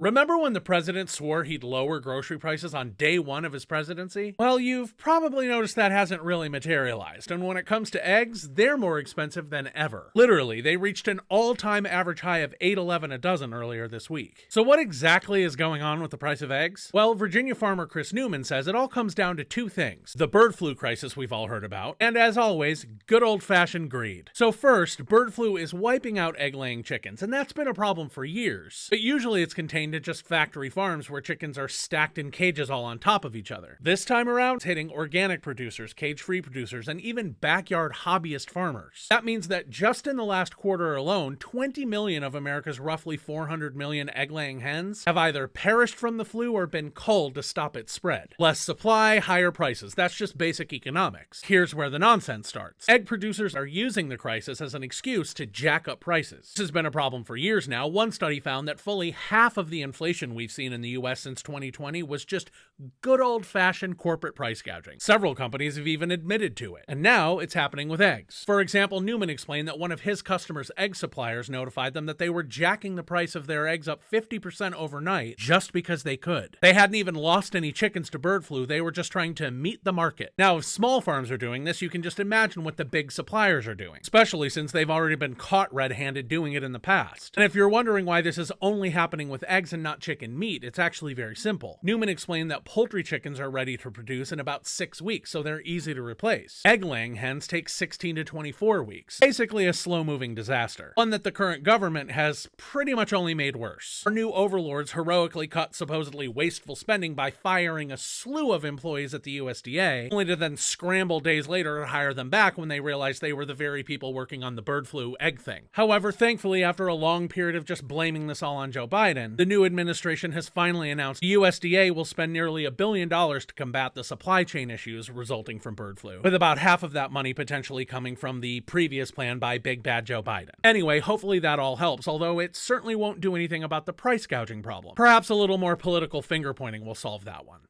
Remember when the president swore he'd lower grocery prices on day one of his presidency? Well, you've probably noticed that hasn't really materialized, and when it comes to eggs, they're more expensive than ever. Literally, they reached an all-time average high of $8.11 a dozen earlier this week. So what exactly is going on with the price of eggs? Well, Virginia farmer Chris Newman says it all comes down to two things: the bird flu crisis we've all heard about, and as always, good old-fashioned greed. So first, bird flu is wiping out egg-laying chickens, and that's been a problem for years. But usually it's contained to just factory farms where chickens are stacked in cages all on top of each other. This time around, it's hitting organic producers, cage-free producers, and even backyard hobbyist farmers. That means that just in the last quarter alone, 20 million of America's roughly 400 million egg-laying hens have either perished from the flu or been culled to stop its spread. Less supply, higher prices. That's just basic economics. Here's where the nonsense starts. Egg producers are using the crisis as an excuse to jack up prices. This has been a problem for years now. One study found that fully half of the inflation we've seen in the US since 2020 was just good old-fashioned corporate price gouging. Several companies have even admitted to it. And now it's happening with eggs. For example, Newman explained that one of his customers' egg suppliers notified them that they were jacking the price of their eggs up 50% overnight just because they could. They hadn't even lost any chickens to bird flu, they were just trying to meet the market. Now, if small farms are doing this, you can just imagine what the big suppliers are doing, especially since they've already been caught red-handed doing it in the past. And if you're wondering why this is only happening with eggs and not chicken meat, it's actually very simple. Newman explained that poultry chickens are ready to produce in about 6 weeks, so they're easy to replace. Egg-laying hens take 16 to 24 weeks. Basically a slow-moving disaster. One that the current government has pretty much only made worse. Our new overlords heroically cut supposedly wasteful spending by firing a slew of employees at the USDA, only to then scramble days later to hire them back when they realized they were the very people working on the bird flu egg thing. However, thankfully, after a long period of just blaming this all on Joe Biden, the new administration has finally announced the USDA will spend nearly $1 billion to combat the supply chain issues resulting from bird flu, with about half of that money potentially coming from the previous plan by Big Bad Joe Biden. Anyway, hopefully that all helps, although it certainly won't do anything about the price gouging problem. Perhaps a little more political finger pointing will solve that one.